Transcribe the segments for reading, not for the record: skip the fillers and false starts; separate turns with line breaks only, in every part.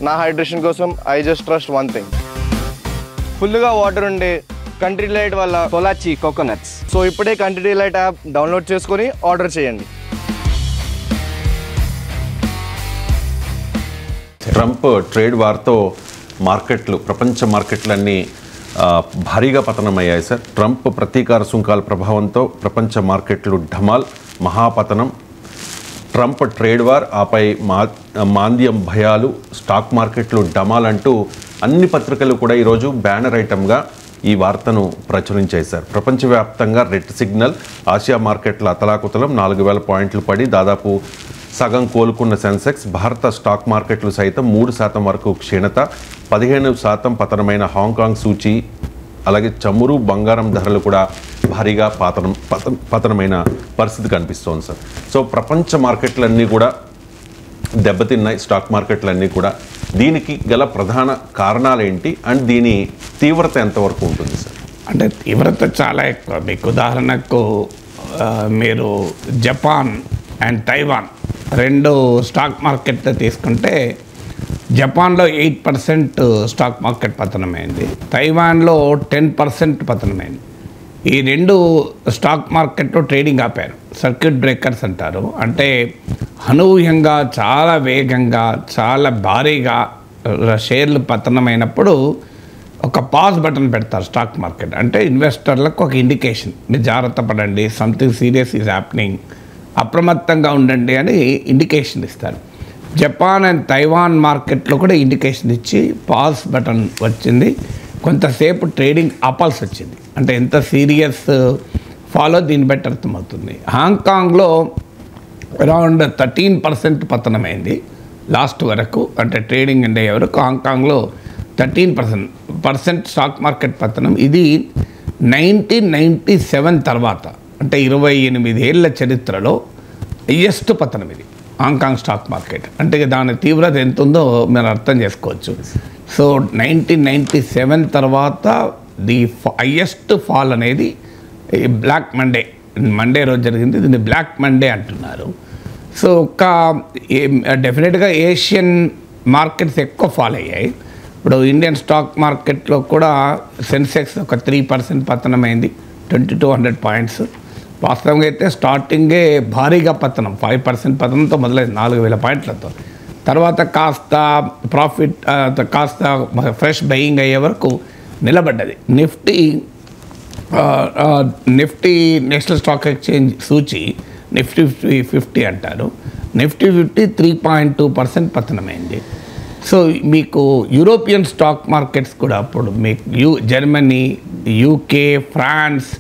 నా హైడ్రేషన్ కోసం I just trust one thing. ఫుల్గా వాటర్ ఉండే కంట్రీ డిలైట్ వల్ల
పొలాచి కోకోనట్స్.
సో ఇప్పుడే కంట్రీ డిలైట్ యాప్ డౌన్లోడ్ చేసుకొని ఆర్డర్ చేయండి.
ట్రంప్ ట్రేడ్ వార్తో ప్రపంచ మార్కెట్లన్నీ భారీగా పతనమయ్యాయి సార్. ట్రంప్ ప్రతీకార సుంకాల ప్రభావంతో ప్రపంచ మార్కెట్లు ఢమాల్, మహాపతనం. ట్రంప్ ట్రేడ్ వార్, ఆపై మాంద్యం భయాలు, స్టాక్ మార్కెట్లు డమాల్ అంటూ అన్ని పత్రికలు కూడా ఈరోజు బ్యానర్ ఐటమ్గా ఈ వార్తను ప్రచురించాయి సార్. ప్రపంచవ్యాప్తంగా రెడ్ సిగ్నల్. ఆసియా మార్కెట్ల అతలాకుతలం, 4000 పాయింట్లు పడి దాదాపు సగం కోలుకున్న సెన్సెక్స్. భారత స్టాక్ మార్కెట్లు సైతం 3% వరకు క్షీణత, 15% పతనమైన హాంకాంగ్ సూచీ. అలాగే చమురు, బంగారం ధరలు కూడా భారీగా పతనమైన పరిస్థితి కనిపిస్తోంది సార్. సో ప్రపంచ మార్కెట్లన్నీ కూడా దెబ్బతిన్నాయి, స్టాక్ మార్కెట్లన్నీ కూడా. దీనికి గల ప్రధాన కారణాలు ఏంటి అండ్ దీని తీవ్రత ఎంతవరకు ఉంటుంది సార్?
అంటే తీవ్రత చాలా ఎక్కువ. మీకు ఉదాహరణకు మీరు జపాన్ అండ్ తైవాన్ 2 స్టాక్ మార్కెట్లు తీసుకుంటే జపాన్లో 8% స్టాక్ మార్కెట్ పతనమైంది, తైవాన్లో 10% పతనమైంది. ఈ 2 స్టాక్ మార్కెట్లో ట్రేడింగ్ ఆపారు. సర్క్యూట్ బ్రేకర్స్ అంటారు. అంటే అనూహ్యంగా, చాలా వేగంగా, చాలా భారీగా షేర్లు పతనమైనప్పుడు ఒక పాజ్ బటన్ పెడతారు స్టాక్ మార్కెట్. అంటే ఇన్వెస్టర్లకు ఒక ఇండికేషన్, మీరు జాగ్రత్త పడండి, సంథింగ్ సీరియస్ ఈజ్ హ్యాపెనింగ్, అప్రమత్తంగా ఉండండి అని ఇండికేషన్ ఇస్తారు. జపాన్ అండ్ తైవాన్ మార్కెట్లో కూడా ఇండికేషన్ ఇచ్చి పాజ్ బటన్ వచ్చింది. కొంతసేపు ట్రేడింగ్ ఆపాల్సి వచ్చింది. అంటే ఎంత సీరియస్ ఫాలో దీన్ని బట్టి అర్థమవుతుంది. హాంకాంగ్లో అరౌండ్ 13% పతనమైంది లాస్ట్ వరకు. అంటే ట్రేడింగ్ అండ్ అయ్యే వరకు హాంకాంగ్లో 13% స్టాక్ మార్కెట్ పతనం. ఇది 1997 తర్వాత, అంటే 28 ఏళ్ల చరిత్రలో హైయెస్ట్ పతనం ఇది హాంకాంగ్ స్టాక్ మార్కెట్. అంటే దాని తీవ్రత ఎంత ఉందో మీరు అర్థం చేసుకోవచ్చు. సో 1997 తర్వాత ది హైయెస్ట్ ఫాల్ అనేది బ్లాక్ మండే రోజు జరిగింది. దీన్ని బ్లాక్ మండే అంటున్నారు. సో డెఫినెట్గా ఏషియన్ మార్కెట్స్ ఎక్కువ ఫాల్ అయ్యాయి. ఇప్పుడు ఇండియన్ స్టాక్ మార్కెట్లో కూడా సెన్సెక్స్ ఒక 3% పతనమైంది, 2200 పాయింట్స్. వాస్తవంగా అయితే స్టార్టింగే భారీగా పతనం, 5% పతనంతో మొదలైంది 4000 పాయింట్లతో. తర్వాత కాస్త ప్రాఫిట్, కాస్త ఫ్రెష్ బయింగ్ అయ్యే వరకు నిలబడ్డది. నిఫ్టీ నేషనల్ స్టాక్ ఎక్స్చేంజ్ సూచి నిఫ్టీ 50 అంటారు. నిఫ్టీ 50 3.2% పతనమైంది. సో మీకు యూరోపియన్ స్టాక్ మార్కెట్స్ కూడా అప్పుడు మీకు జర్మనీ, యూకే, ఫ్రాన్స్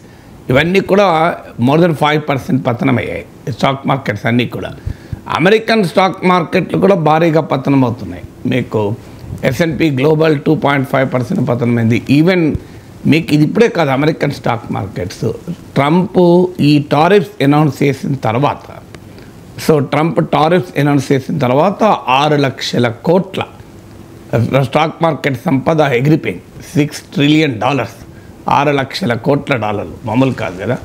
ఇవన్నీ కూడా మోర్ దెన్ 5% పతనమయ్యాయి స్టాక్ మార్కెట్స్ అన్నీ కూడా. అమెరికన్ స్టాక్ మార్కెట్లు కూడా భారీగా పతనం అవుతున్నాయి. మీకు S&P గ్లోబల్ 2.5% పతనమైంది. ఈవెన్ మీకు ఇది ఇప్పుడే కాదు, అమెరికన్ స్టాక్ మార్కెట్స్ ట్రంప్ ఈ టారిఫ్స్ అనౌన్స్ చేసిన తర్వాత, సో ట్రంప్ టారిఫ్స్ అనౌన్స్ చేసిన తర్వాత 6 లక్షల కోట్ల స్టాక్ మార్కెట్ సంపద ఎగిరిపోయింది. $6 ట్రిలియన్, 6 లక్షల కోట్ల డాలర్లు, మామూలు కాదు కదా.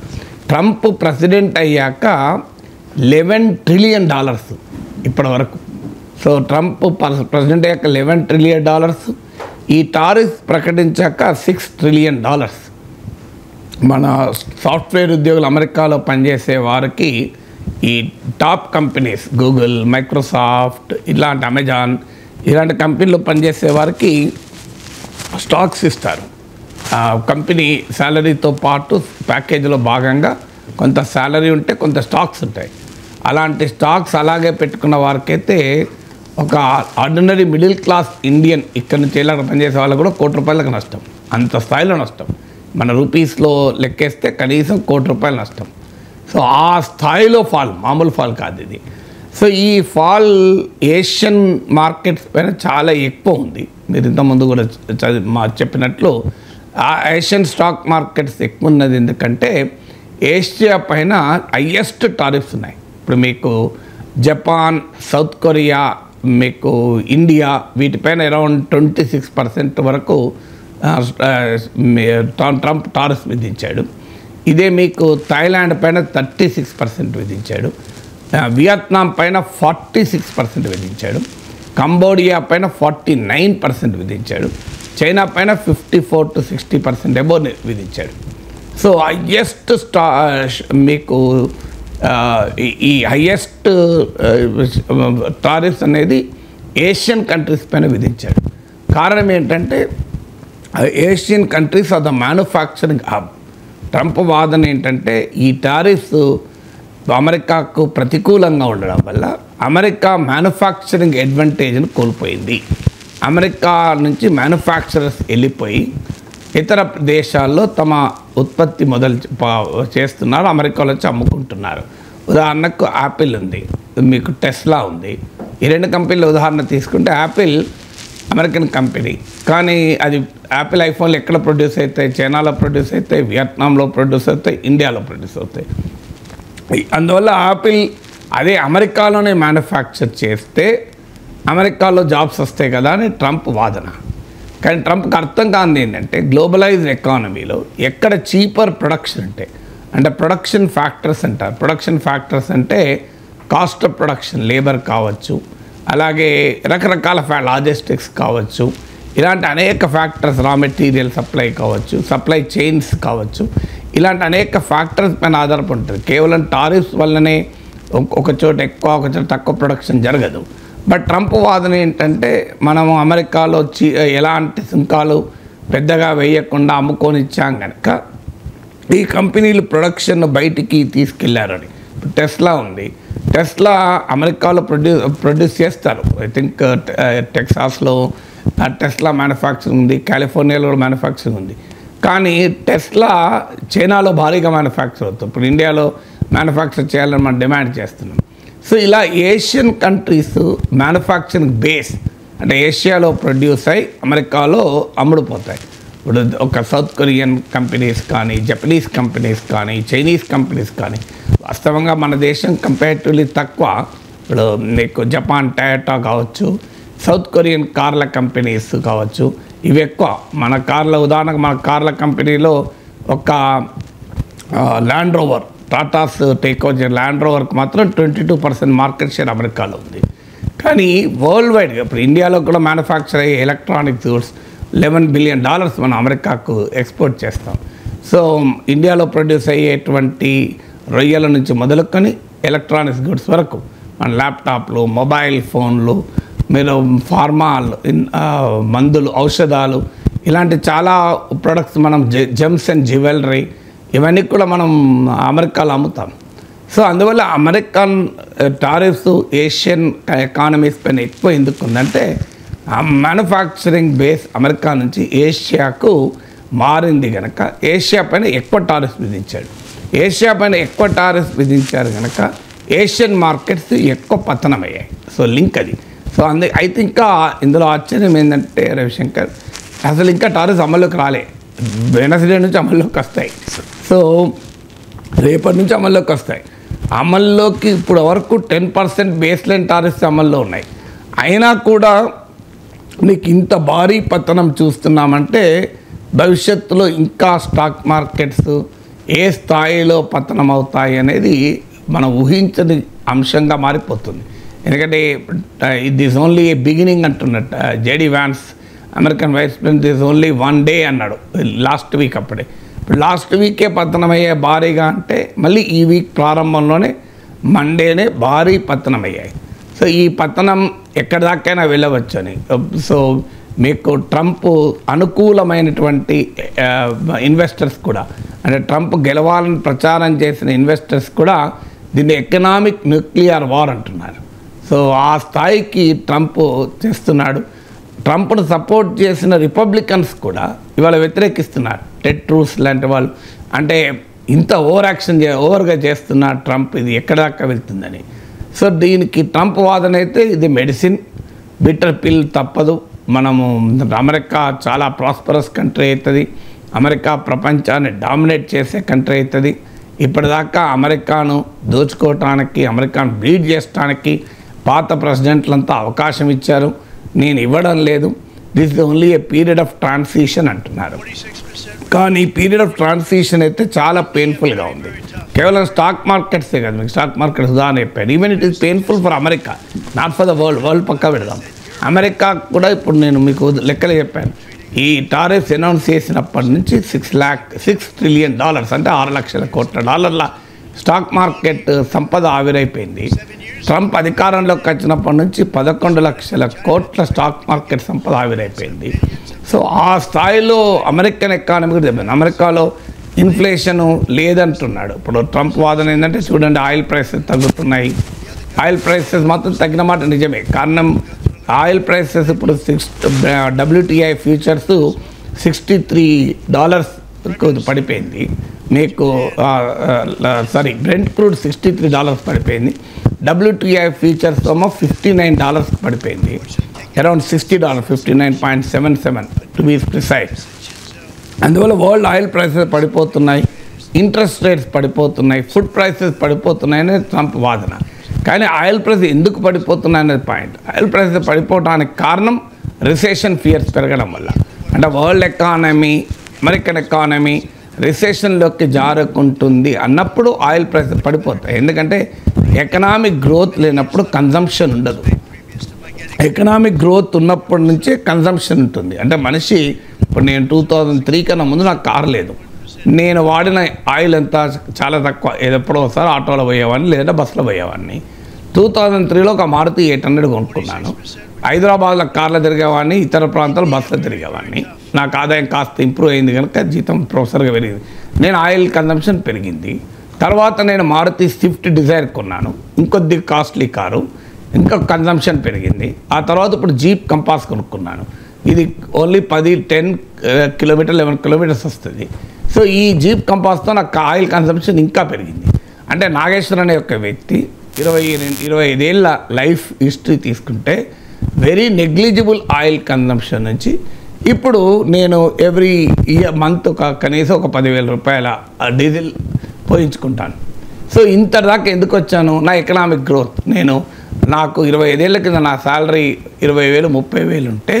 ట్రంప్ ప్రెసిడెంట్ అయ్యాక $11 ట్రిలియన్ ఇప్పటి వరకు. సో ట్రంప్ ప్రెసిడెంట్ అయ్యాక $11 ట్రిలియన్, ఈ టారిఫ్ ప్రకటించాక $6 ట్రిలియన్. మన సాఫ్ట్వేర్ ఉద్యోగులు అమెరికాలో పనిచేసే వారికి ఈ టాప్ కంపెనీస్ గూగుల్, మైక్రోసాఫ్ట్, ఇలాంటి అమెజాన్ ఇలాంటి కంపెనీలో పనిచేసే వారికి స్టాక్స్ ఇస్తారు. కంపెనీ శాలరీతో పాటు ప్యాకేజీలో భాగంగా కొంత శాలరీ ఉంటే కొంత స్టాక్స్ ఉంటాయి. అలాంటి స్టాక్స్ అలాగే పెట్టుకున్న వారికైతే ఒక ఆర్డినరీ మిడిల్ క్లాస్ ఇండియన్ ఇక్కడ నుంచి ఇలా పనిచేసే వాళ్ళకు కూడా ₹1 కోటి నష్టం, అంత స్థాయిలో నష్టం. మన రూపీస్లో లెక్కేస్తే కనీసం ₹1 కోటి నష్టం. సో ఆ స్థాయిలో ఫాల్, మామూలు ఫాల్ కాదు ఇది. సో ఈ ఫాల్ ఏషియన్ మార్కెట్స్ పైన చాలా ఎక్కువ ఉంది. మీరు ఇంతకుముందు కూడా చెప్పినట్లు ఆ ఏషియన్ స్టాక్ మార్కెట్స్ ఎక్కువ ఉన్నది. ఎందుకంటే ఏషియా పైన హైయెస్ట్ టారిఫ్స్ ఉన్నాయి. ఇప్పుడు మీకు జపాన్, సౌత్ కొరియా, మీకు ఇండియా, వీటిపైన అరౌండ్ 26% వరకు ట్రంప్ టారిఫ్స్ విధించాడు. ఇదే మీకు థాయిలాండ్ పైన 36% విధించాడు. వియత్నాం పైన 46% విధించాడు. కంబోడియా పైన 49% విధించాడు, చైనా పైన 54 to 60% ఎబో విధించాడు. సో హయ్యెస్ట్ మీకు ఈ హయ్యెస్ట్ టారిఫ్స్ అనేది ఏషియన్ కంట్రీస్ పైన విధించాడు. కారణం ఏంటంటే Asian countries are the manufacturing hub. Trump వాదన ఏంటంటే ఈ టారిఫ్స్ అమెరికాకు ప్రతికూలంగా ఉండడం వల్ల అమెరికా మ్యానుఫ్యాక్చరింగ్ అడ్వాంటేజ్ని కోల్పోయింది. అమెరికా నుంచి మ్యానుఫ్యాక్చరర్స్ వెళ్ళిపోయి ఇతర దేశాల్లో తమ ఉత్పత్తి చేస్తున్నారు, అమెరికాలో వచ్చి అమ్ముకుంటున్నారు. ఉదాహరణకు యాపిల్ ఉంది, మీకు టెస్లా ఉంది. ఈ రెండు కంపెనీల ఉదాహరణ తీసుకుంటే యాపిల్ అమెరికన్ కంపెనీ, కానీ అది యాపిల్ ఐఫోన్లు ఎక్కడ ప్రొడ్యూస్ అవుతాయి? చైనాలో ప్రొడ్యూస్ అవుతాయి, వియత్నాంలో ప్రొడ్యూస్ అవుతాయి, ఇండియాలో ప్రొడ్యూస్ అవుతాయి. అందువల్ల యాపిల్ అదే అమెరికాలోనే మ్యానుఫ్యాక్చర్ చేస్తే అమెరికాలో జాబ్స్ వస్తాయి కదా అని ట్రంప్ వాదన. కానీ ట్రంప్కి అర్థం కానిది ఏంటంటే గ్లోబలైజ్డ్ ఎకానమీలో ఎక్కడ చీపర్ ప్రొడక్షన్ అంటే ప్రొడక్షన్ ఫ్యాక్టర్స్ అంటారు. ప్రొడక్షన్ ఫ్యాక్టర్స్ అంటే కాస్ట్ ఆఫ్ ప్రొడక్షన్, లేబర్ కావచ్చు, అలాగే రకరకాల లాజిస్టిక్స్ కావచ్చు, ఇలాంటి అనేక ఫ్యాక్టర్స్, రా మెటీరియల్ సప్లై కావచ్చు, సప్లై చైన్స్ కావచ్చు, ఇలాంటి అనేక ఫ్యాక్టర్స్ పైన ఆధారపడి ఉంటుంది. కేవలం టారిఫ్స్ వల్లనే ఒక చోట ఎక్కువ ఒక చోట తక్కువ ప్రొడక్షన్ జరగదు. బట్ ట్రంప్ వాదన ఏంటంటే మనము అమెరికాలో ఎలాంటి సుంకాలు పెద్దగా వేయకుండా అమ్ముకొని ఇచ్చాం కనుక ఈ కంపెనీలు ప్రొడక్షన్ బయటికి తీసుకెళ్లారని. టెస్లా ఉంది, టెస్లా అమెరికాలో ప్రొడ్యూస్ చేస్తారు. ఐ థింక్ టెక్సాస్లో టెస్లా మ్యానుఫ్యాక్చరింగ్ ఉంది, కాలిఫోర్నియాలో కూడా మ్యానుఫ్యాక్చరింగ్ ఉంది. కానీ టెస్లా చైనాలో భారీగా మ్యానుఫ్యాక్చర్ అవుతుంది. ఇప్పుడు ఇండియాలో మ్యానుఫ్యాక్చర్ చేయాలని మనం డిమాండ్ చేస్తున్నాం. సో ఇలా ఏషియన్ కంట్రీస్ మ్యానుఫ్యాక్చరింగ్ బేస్ అంటే ఏషియాలో ప్రొడ్యూస్ అయ్యి అమెరికాలో అమ్ముడుపోతాయి. ఇప్పుడు ఒక సౌత్ కొరియన్ కంపెనీస్ కానీ, జపనీస్ కంపెనీస్ కానీ, చైనీస్ కంపెనీస్ కానీ, వాస్తవంగా మన దేశం కంపారిటివ్లీ తక్కువ. ఇప్పుడు మీకు జపాన్ టయోటా కావచ్చు, సౌత్ కొరియన్ కార్ల కంపెనీస్ కావచ్చు, ఇవి ఎక్కువ. మన కార్ల ఉదాహరణకు మన కార్ల కంపెనీలో ఒక Land Rover, Tata's take over Land రోవర్కి మాత్రం 22% మార్కెట్ షేర్ అమెరికాలో ఉంది. కానీ వరల్డ్ వైడ్గా ఇప్పుడు ఇండియాలో కూడా మ్యానుఫ్యాక్చర్ అయ్యే ఎలక్ట్రానిక్స్ గూడ్స్ $11 బిలియన్ మనం అమెరికాకు ఎక్స్పోర్ట్ చేస్తాం. సో ఇండియాలో ప్రొడ్యూస్ అయ్యేటువంటి రొయ్యల నుంచి మొదలుకొని ఎలక్ట్రానిక్స్ గూడ్స్ వరకు మన ల్యాప్టాప్లు, మొబైల్ ఫోన్లు, మీరు ఫార్మా, మందులు, ఔషధాలు, ఇలాంటి చాలా ప్రొడక్ట్స్ మనం జెమ్స్ అండ్ జ్యువెలరీ ఇవన్నీ కూడా మనం అమెరికాలో అమ్ముతాం. సో అందువల్ల అమెరికన్ టారిఫ్స్ ఏషియన్ ఎకానమీస్ పైన ఎక్కువ ఎందుకు ఉందంటే మ్యానుఫ్యాక్చరింగ్ బేస్ అమెరికా నుంచి ఏషియాకు మారింది కనుక ఏషియా పైన ఎక్కువ టారిఫ్స్ విధించాడు. ఏషియా పైన ఎక్కువ టారిఫ్స్ విధించారు కనుక ఏషియన్ మార్కెట్స్ ఎక్కువ పతనమయ్యాయి. సో లింక్ అది. సో అయితే ఇంకా ఇందులో ఆశ్చర్యం ఏంటంటే రవిశంకర్, అసలు ఇంకా టారిఫ్స్ అమల్లోకి రాలే. వెనస్డే నుంచి అమల్లోకి వస్తాయి. సో రేపటి నుంచి అమల్లోకి వస్తాయి. అమల్లోకి ఇప్పుడు వరకు 10% బేస్ లైన్ టారిఫ్స్ అమల్లో ఉన్నాయి. అయినా కూడా నీకు ఇంత భారీ పతనం చూస్తున్నామంటే భవిష్యత్తులో ఇంకా స్టాక్ మార్కెట్స్ ఏ స్థాయిలో పతనం అవుతాయి అనేది మనం ఊహించని అంశంగా మారిపోతుంది. ఎందుకంటే దిస్ ఓన్లీ ఏ బిగినింగ్ అంటున్నట్టు JD Vance American vice president, this only 1 day అన్నాడు లాస్ట్ వీక్. అప్పుడే ఇప్పుడు లాస్ట్ వీకే పతనమయ్యే భారీగా అంటే మళ్ళీ ఈ వీక్ ప్రారంభంలోనే మండేనే భారీ పతనమయ్యాయి. సో ఈ పతనం ఎక్కడి దాకైనా వెళ్ళవచ్చు అని. సో మీకు ట్రంప్ అనుకూలమైనటువంటి ఇన్వెస్టర్స్ కూడా, అంటే ట్రంప్ గెలవాలని ప్రచారం చేసిన ఇన్వెస్టర్స్ కూడా దీన్ని ఎకనామిక్ న్యూక్లియర్ వార్ అంటున్నారు. సో ఆ స్థాయికి ట్రంప్ చేస్తున్నాడు. ట్రంప్ను సపోర్ట్ చేసిన రిపబ్లికన్స్ కూడా ఇవాళ వ్యతిరేకిస్తున్నారు. టెడ్ క్రూజ్ లాంటి వాళ్ళు, అంటే ఇంత ఓవర్గా చేస్తున్న ట్రంప్ ఇది ఎక్కడ దాకా వెళ్తుందని. సో దీనికి ట్రంప్ వాదన అయితే ఇది మెడిసిన్, బిటర్ పిల్ తప్పదు. మనము అమెరికా చాలా ప్రాస్పరస్ కంట్రీ అవుతుంది, అమెరికా ప్రపంచాన్ని డామినేట్ చేసే కంట్రీ అవుతుంది. ఇప్పటిదాకా అమెరికాను దోచుకోవటానికి, అమెరికాను బ్లీడ్ చేయడానికి పాత ప్రెసిడెంట్లంతా అవకాశం ఇచ్చారు, నేను ఇవ్వడం లేదు. This is only a period of transition అంటున్నారు. కానీ పీరియడ్ ఆఫ్ ట్రాన్సిషన్ అయితే చాలా పెయిన్ఫుల్గా ఉంది. కేవలం స్టాక్ మార్కెట్సే కాదు, మీకు స్టాక్ మార్కెట్స్ ఉదాహరణ చెప్పాను. Even it is painful for America, not for the world. World పక్కా పెడదాం. అమెరికా కూడా ఇప్పుడు నేను మీకు లెక్కలు చెప్పాను. ఈ టారిఫ్స్ అనౌన్స్ చేసినప్పటి నుంచి $6 ట్రిలియన్ అంటే $6,00,00,000 స్టాక్ మార్కెట్ సంపద ఆవిరైపోయింది. ట్రంప్ అధికారంలోకి వచ్చినప్పటి నుంచి 11 లక్షల కోట్ల స్టాక్ మార్కెట్ సంపద ఆవిరైపోయింది. సో ఆ స్థాయిలో అమెరికన్ ఎకానమీ కూడా దెబ్బతింది. అమెరికాలో ఇన్ఫ్లేషన్ లేదంటున్నాడు. ఇప్పుడు ట్రంప్ వాదన ఏంటంటే చూడండి, ఆయిల్ ప్రైసెస్ తగ్గుతున్నాయి. ఆయిల్ ప్రైసెస్ మాత్రం తగ్గిన మాట నిజమే. కారణం ఆయిల్ ప్రైసెస్ ఇప్పుడు WTI ఫ్యూచర్స్ $63 పడిపోయింది. మీకు బ్రెంట్ క్రూడ్ $63 పడిపోయింది. WTI ఫ్యూచర్స్ ఏమో $59 పడిపోయింది. Around $60, 59.77 to be precise. అందువల్ల వరల్డ్ ఆయిల్ ప్రైసెస్ పడిపోతున్నాయి, ఇంట్రెస్ట్ రేట్స్ పడిపోతున్నాయి, ఫుడ్ ప్రైసెస్ పడిపోతున్నాయి అనేది ట్రంప్ వాదన. కానీ ఆయిల్ ప్రైస్ ఎందుకు పడిపోతున్నాయి అనేది పాయింట్. ఆయిల్ ప్రైసెస్ పడిపోవడానికి కారణం రిసెషన్ ఫియర్స్ పెరగడం వల్ల. అంటే వరల్డ్ ఎకానమీ, అమెరికన్ ఎకానమీ రిసెషన్లోకి జారుకుంటుంది అన్నప్పుడు ఆయిల్ ప్రైసెస్ పడిపోతాయి. ఎందుకంటే ఎకనామిక్ గ్రోత్ లేనప్పుడు కన్జంప్షన్ ఉండదు. ఎకనామిక్ గ్రోత్ ఉన్నప్పటి నుంచే కన్జంప్షన్ ఉంటుంది. అంటే మనిషి ఇప్పుడు నేను 2003 కన్నా ముందు నాకు కారు లేదు. నేను వాడిన ఆయిల్ ఎంత చాలా తక్కువ. ఎప్పుడో ఒకసారి ఆటోలో పోయేవాడిని, లేదంటే బస్సులో పోయేవాడిని. 2003లో ఒక మారుతి 800 కొనుక్కున్నాను. హైదరాబాద్లో కార్లో తిరిగేవాడిని, ఇతర ప్రాంతాల్లో బస్సులో తిరిగేవాడిని. నాకు ఆదాయం కాస్త ఇంప్రూవ్ అయింది కనుక జీతం ప్రొఫెసర్గా పెరిగింది. నేను ఆయిల్ కన్జంప్షన్ పెరిగింది. తర్వాత నేను మారుతి స్విఫ్ట్ డిజైర్ కొన్నాను, ఇంకొద్ది కాస్ట్లీ కారు, ఇంకా కన్జంప్షన్ పెరిగింది. ఆ తర్వాత ఇప్పుడు జీప్ కంపాస్ కొనుక్కున్నాను. ఇది ఓన్లీ 10 కిలోమీటర్ 11 కిలోమీటర్స్ వస్తుంది. సో ఈ జీప్ కంపాస్తో నాకు ఆయిల్ కన్సంప్షన్ ఇంకా పెరిగింది. అంటే నాగేశ్వర్ అనే ఒక వ్యక్తి 25 ఏళ్ళ లైఫ్ హిస్టరీ తీసుకుంటే వెరీ నెగ్లిజిబుల్ ఆయిల్ కన్సంప్షన్ నుంచి ఇప్పుడు నేను ఎవ్రీ మంత్ కనీసం ఒక 10,000 రూపాయల డీజిల్ పోయించుకుంటాను. సో ఇంత దాకా ఎందుకు వచ్చాను? నా ఎకనామిక్ గ్రోత్. నాకు 25 ఏళ్ళ కింద నా శాలరీ 20,000 30,000 ఉంటే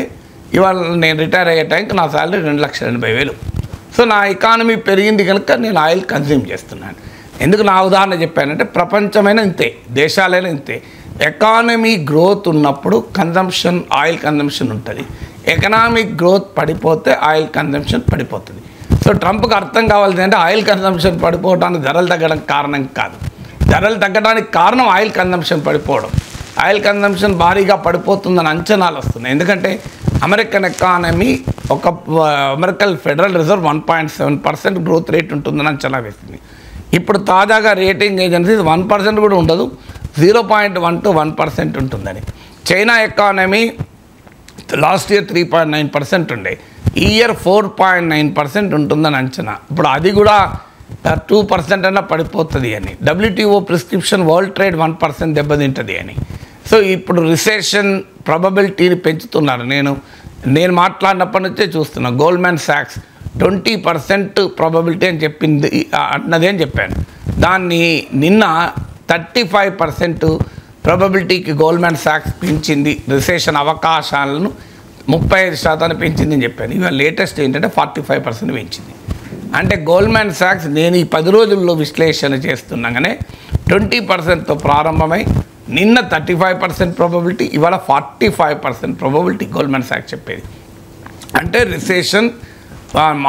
ఇవాళ నేను రిటైర్ అయ్యే టైంకి నా శాలరీ 2,80,000. సో నా ఎకానమీ పెరిగింది కనుక నేను ఆయిల్ కన్జ్యూమ్ చేస్తున్నాను. ఎందుకు నా ఉదాహరణ చెప్పానంటే ప్రపంచమైనా ఇంతే, దేశాలైనా ఇంతే. ఎకానమీ గ్రోత్ ఉన్నప్పుడు కన్జంప్షన్, ఆయిల్ కన్జంప్షన్ ఉంటుంది. ఎకనామిక్ గ్రోత్ పడిపోతే ఆయిల్ కన్జంప్షన్ పడిపోతుంది. సో ట్రంప్కి అర్థం కావాల్సిందంటే ఆయిల్ కన్జంప్షన్ పడిపోవడానికి ధరలు తగ్గడం కారణం కాదు. ధరలు తగ్గడానికి కారణం ఆయిల్ కన్జంప్షన్ పడిపోవడం. ఆయిల్ కన్జంప్షన్ భారీగా పడిపోతుందని అంచనాలు వస్తున్నాయి. ఎందుకంటే American economy American federal reserve 1.7% growth rate ఉంటుందని అంచనా వేస్తుంది. ఇప్పుడు తాజాగా రేటింగ్ ఏజెన్సీస్ 1% కూడా ఉండదు, 0.1 to 1% ఉంటుందని. చైనా ఎకానమీ లాస్ట్ ఇయర్ 3.9% ఉండే, ఈ ఇయర్ 4.9% ఉంటుందని అంచనా. ఇప్పుడు అది కూడా 2% అన్నా పడిపోతుంది అని. WTO ప్రిస్క్రిప్షన్ వరల్డ్ ట్రేడ్ 1% దెబ్బతింటుంది అని. సో ఇప్పుడు రిసెషన్ ప్రాబబిలిటీని పెంచుతున్నారు. నేను మాట్లాడినప్పటి నుంచే చూస్తున్నా. గోల్డ్మ్యాన్ సాక్స్ 20% ప్రాబబిలిటీ అని చెప్పింది అన్నదే అని చెప్పాను. దాన్ని నిన్న 35% ప్రాబబిలిటీకి గోల్డ్మ్యాన్ సాక్స్ పెంచింది. రిసెషన్ అవకాశాలను 35% పెంచింది అని చెప్పాను. ఇవాళ లేటెస్ట్ ఏంటంటే 45% పెంచింది. అంటే గోల్డ్మ్యాన్ సాక్స్ నేను ఈ 10 రోజుల్లో విశ్లేషణ చేస్తున్నాగానే 20%తో ప్రారంభమై నిన్న 35% ప్రాబబిలిటీ, ఇవాళ 45% ప్రాబబిలిటీ గోల్డ్మ్యాన్ సాక్స్ చెప్పేది. అంటే రిసెషన్,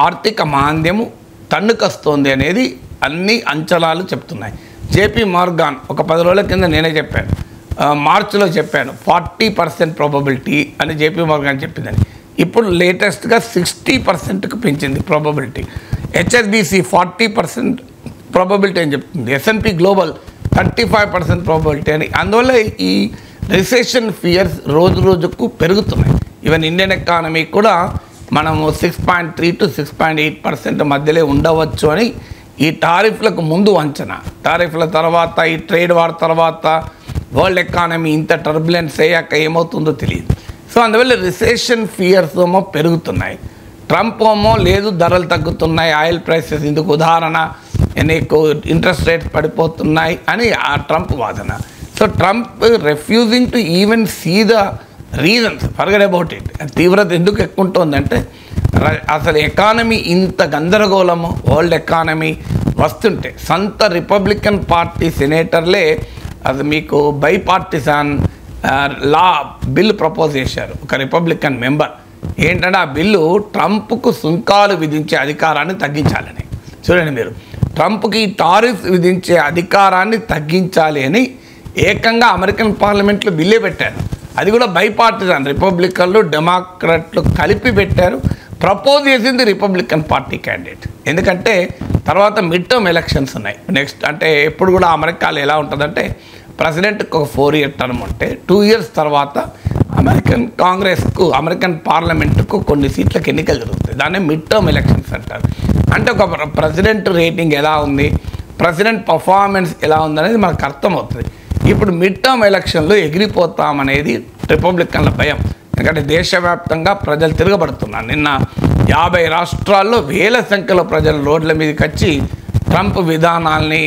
ఆర్థిక మాంద్యము తన్నుకొస్తోంది అనేది అన్ని అంచనాలు చెప్తున్నాయి. JP మార్గాన్ ఒక 10 రోజుల కింద నేనే చెప్పాను, మార్చిలో చెప్పాను 40% ప్రాబబిలిటీ అని JP మార్గాన్ చెప్పిందని. ఇప్పుడు లేటెస్ట్గా 60%కు పెంచింది ప్రాబబిలిటీ. HSBC 40% ప్రాబబిలిటీ అని చెప్తుంది. S&P గ్లోబల్ 35% ప్రాబబిలిటీ అని. అందువల్ల ఈ రిసెషన్ ఫియర్స్ రోజు రోజుకు పెరుగుతున్నాయి. ఈవెన్ ఇండియన్ ఎకానమీ కూడా మనము 6.3 to 6.8% మధ్యలో ఉండవచ్చు అని ఈ టారిఫ్లకు ముందు అంచనా. టారిఫ్ల తర్వాత, ఈ ట్రేడ్ వార్ తర్వాత వరల్డ్ ఎకానమీ ఇంత టర్బులెన్స్ అయ్యాక ఏమవుతుందో తెలియదు. సో అందువల్ల రిసెషన్ ఫియర్స్ ఏమో పెరుగుతున్నాయి. ట్రంప్ ఏమో లేదు ధరలు తగ్గుతున్నాయి, ఆయిల్ ప్రైసెస్ ఇందుకు ఉదాహరణ, నీకు ఇంట్రెస్ట్ రేట్స్ పడిపోతున్నాయి అని ఆ ట్రంప్ వాదన. So Trump refusing to even see the reasons, forget about it. తీవ్రత ఎందుకు ఎక్కువ ఉంటుందంటే అసలు ఎకానమీ ఇంత గందరగోళము, వరల్డ్ ఎకానమీ వస్తుంటే సొంత రిపబ్లికన్ పార్టీ సెనేటర్లే అది మీకు బైపార్టిసాన్ బిల్లు ప్రపోజ్ చేశారు ఒక రిపబ్లికన్ మెంబర్. ఏంటంటే ఆ బిల్లు ట్రంప్కు సుంకాలు విధించే అధికారాన్ని తగ్గించాలని. చూడండి మీరు, ట్రంప్కి టారిఫ్ విధించే అధికారాన్ని తగ్గించాలి అని ఏకంగా అమెరికన్ పార్లమెంట్లో బిల్లే పెట్టారు. అది కూడా బైపార్టిజన్, రిపబ్లికన్లు డెమోక్రాట్లు కలిపి పెట్టారు. ప్రపోజ్ చేసింది రిపబ్లికన్ పార్టీ క్యాండిడేట్. ఎందుకంటే తర్వాత మిడ్ టర్మ్ ఎలక్షన్స్ ఉన్నాయి నెక్స్ట్. అంటే ఎప్పుడు కూడా అమెరికాలో ఎలా ఉంటుందంటే ప్రెసిడెంట్కి ఒక 4 year టర్మ్ ఉంటే 2 years తర్వాత అమెరికన్ కాంగ్రెస్కు, అమెరికన్ పార్లమెంటుకు కొన్ని సీట్లకు ఎన్నికలు జరుగుతాయి. దాన్ని మిడ్ టర్మ్ ఎలక్షన్స్ అంటారు. అంటే ఒక ప్రెసిడెంట్ రేటింగ్ ఎలా ఉంది, ప్రెసిడెంట్ పర్ఫార్మెన్స్ ఎలా ఉందనేది మనకు అర్థమవుతుంది. ఇప్పుడు మిడ్ టర్మ్ ఎలక్షన్లో ఎగిరిపోతామనేది రిపబ్లికన్ల భయం. ఎందుకంటే దేశవ్యాప్తంగా ప్రజలు తిరగబడుతున్నారు. నిన్న 50 రాష్ట్రాల్లో వేల సంఖ్యలో ప్రజలు రోడ్ల మీదకి వచ్చి ట్రంప్ విధానాల్ని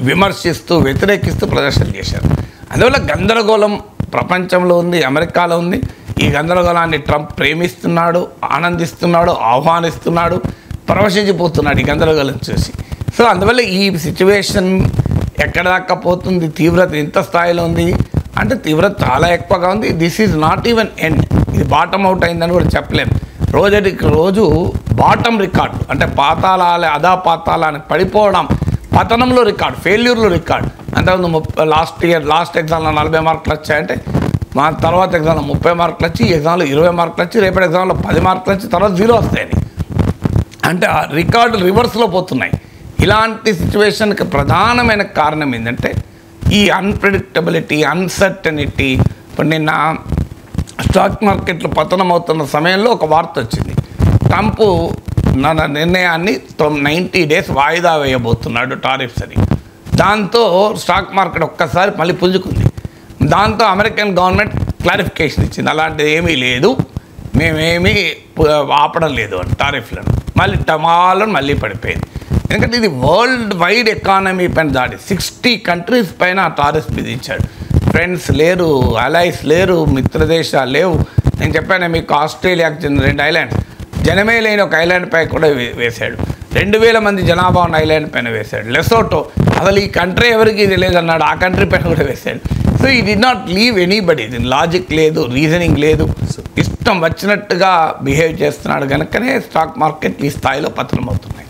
విమర్శిస్తూ వ్యతిరేకిస్తూ ప్రదర్శనలు చేశారు. అందువల్ల గందరగోళం ప్రపంచంలో ఉంది, అమెరికాలో ఉంది. ఈ గందరగోళాన్ని ట్రంప్ ప్రేమిస్తున్నాడు, ఆనందిస్తున్నాడు, ఆహ్వానిస్తున్నాడు, పరవశించిపోతున్నాడు ఈ గందరగోళం చూసి. సో అందువల్ల ఈ సిచ్యువేషన్ ఎక్కడ దాకా పోతుంది, తీవ్రత ఎంత స్థాయిలో ఉంది అంటే తీవ్రత చాలా ఎక్కువగా ఉంది. This is not even end. ఇది బాటమ్ అవుట్ అయిందని కూడా చెప్పలేము. రోజు బాటమ్ రికార్డు అంటే పాతాళాల అధాపాతాళానికి పడిపోవడం, పతనంలో రికార్డు, ఫెయిల్యూర్లో రికార్డు. అంతకుముందు లాస్ట్ ఎగ్జామ్లో 40 మార్కులు వచ్చాయంటే మా తర్వాత ఎగ్జామ్లో 30 మార్కులు వచ్చి, ఈ ఎగ్జామ్లో 20 మార్కులు వచ్చి, రేపటి ఎగ్జామ్లో 10 మార్కులు వచ్చి, తర్వాత 0 వస్తాయని. అంటే ఆ రికార్డు రివర్స్లో పోతున్నాయి. ఇలాంటి సిచ్యువేషన్కి ప్రధానమైన కారణం ఏంటంటే ఈ అన్ప్రెడిక్టబిలిటీ, అన్సర్టనిటీ. ఇప్పుడు నిన్న స్టాక్ మార్కెట్లు పతనం అవుతున్న సమయంలో ఒక వార్త వచ్చింది, ట్రంప్ నా నిర్ణయాన్ని 90 days వాయిదా వేయబోతున్నాడు టారిఫ్స్ అని. దాంతో స్టాక్ మార్కెట్ ఒక్కసారి మళ్ళీ పుంజుకుంది. దాంతో అమెరికన్ గవర్నమెంట్ క్లారిఫికేషన్ ఇచ్చింది, అలాంటిది ఏమీ లేదు, మేమేమీ ఆపడం లేదు అని టారిఫ్లను. మళ్ళీ టమాలను మళ్ళీ పడిపోయింది. ఎందుకంటే ఇది వరల్డ్ వైడ్ ఎకానమీ పైన దాడి. 60 countries పైన టారిఫ్ విధించాడు. ఫ్రెండ్స్ లేరు, అలైస్ లేరు, మిత్రదేశాలు లేవు. నేను చెప్పాను మీకు, ఆస్ట్రేలియాకి చెందిన 2 ఐలాండ్స్, జనమే లేని ఒక ఐలాండ్ పై కూడా వేశాడు. 2000 మంది జనాభా ఉన్న ఐలాండ్ పైన వేశాడు. లెసోటో, అసలు ఈ కంట్రీ ఎవరికి తెలియదన్నాడు, ఆ కంట్రీ పైన కూడా వేశాడు. సో ఈ డి నాట్ లీవ్ ఎనీబడి. దీని లాజిక్ లేదు, రీజనింగ్ లేదు, ఇష్టం వచ్చినట్టుగా బిహేవ్ చేస్తున్నాడు. కనుకనే స్టాక్ మార్కెట్ ఈ స్థాయిలో పతనం అవుతున్నాయి.